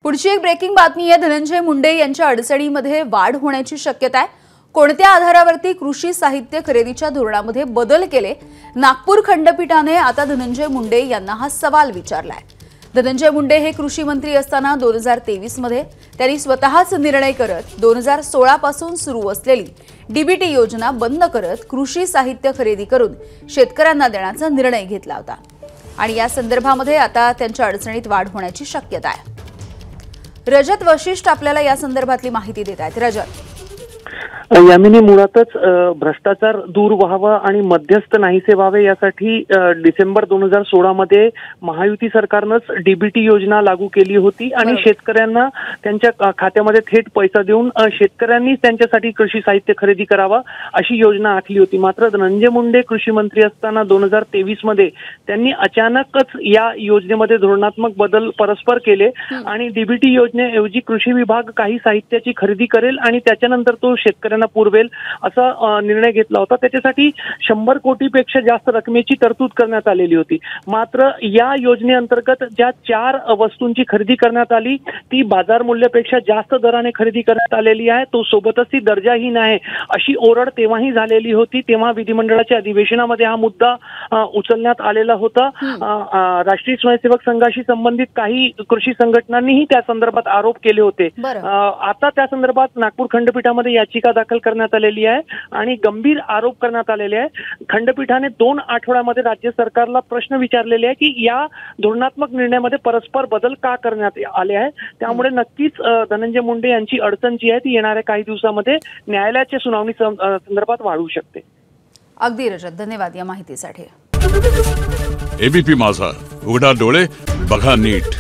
पुढची एक ब्रेकिंग बातमी आहे। धनंजय मुंडे यांच्या अडचणीमध्ये वाढ होण्याची शक्यता आहे। कोणत्या आधारावरती कृषी साहित्य खरेदीच्या धोरणामध्ये बदल केले? नागपूर खंडपीठाने आता धनंजय मुंडे यांना हा सवाल विचारलाय। धनंजय मुंडे हे कृषी मंत्री असताना 2023 मध्ये त्यांनी स्वतःच निर्णय करत 2016 पासून सुरू असलेली डीबीटी योजना बंद करत कृषी साहित्य खरेदी करून शेतकऱ्यांना देण्याचा निर्णय घेतला होता आणि या संदर्भामध्ये आता त्यांच्या अडचणीत वाढ होण्याची शक्यता आहे। रजत वशिष्ठ आपल्याला या संदर्भातली माहिती देत आहेत। रजत, यामिनी, मुळातच भ्रष्टाचार दूर व्हावा आणि मध्यस्थ नाहीसे व्हावे यासाठी डिसेंबर 2016 मध्ये महायुती सरकारनंच डीबीटी योजना लागू केली होती आणि शेतकऱ्यांना त्यांच्या खात्यामध्ये थेट पैसा देऊन शेतकऱ्यांनी त्यांच्यासाठी कृषी साहित्य खरेदी करावा अशी योजना आखली होती। मात्र धनंजय मुंडे कृषी मंत्री असताना 2023 मध्ये त्यांनी अचानकच या योजनेमध्ये धोरणात्मक बदल परस्पर केले आणि डीबीटी योजनेऐवजी कृषी विभाग काही साहित्याची खरेदी करेल आणि त्याच्यानंतर तो शेतकऱ्यांना पुरवेल असा निर्णय घेतला होता। त्याच्यासाठी 100 कोटीपेक्षा जास्त रकमेची तरतूद करण्यात आलेली होती। मात्र या योजनेअंतर्गत ज्या 4 वस्तूंची खरेदी करण्यात आली ती बाजार मूल्यापेक्षा जास्त दराने खरेदी करण्यात आलेली आहे। तो सोबतच ती दर्जाहीन आहे अशी ओरड तेव्हाही झालेली होती। तेव्हा विधिमंडळाच्या अधिवेशनामध्ये हा मुद्दा उचलण्यात आलेला होता। राष्ट्रीय स्वयंसेवक संघाशी संबंधित काही कृषी संघटनांनीही त्या संदर्भात आरोप केले होते। आता त्या संदर्भात नागपूर खंडपीठामध्ये याचिका दाखल करण्यात आलेली आहे आणि गंभीर आरोप करण्यात आलेले आहे। खंडपीठाने 2 आठवड्यामध्ये राज्य सरकारला प्रश्न विचारलेले आहे की या धोरणात्मक निर्णयामध्ये परस्पर बदल का करण्यात आले आहे। त्यामुळे नक्कीच धनंजय मुंडे यांची अडचण जी आहे ती येणाऱ्या काही दिवसामध्ये न्यायालयाच्या सुनावणी संदर्भात वाढू शकते। अगदी रजत, धन्यवाद या माहितीसाठी। एबीपी माझा, उघडा डोळे बघा नीट।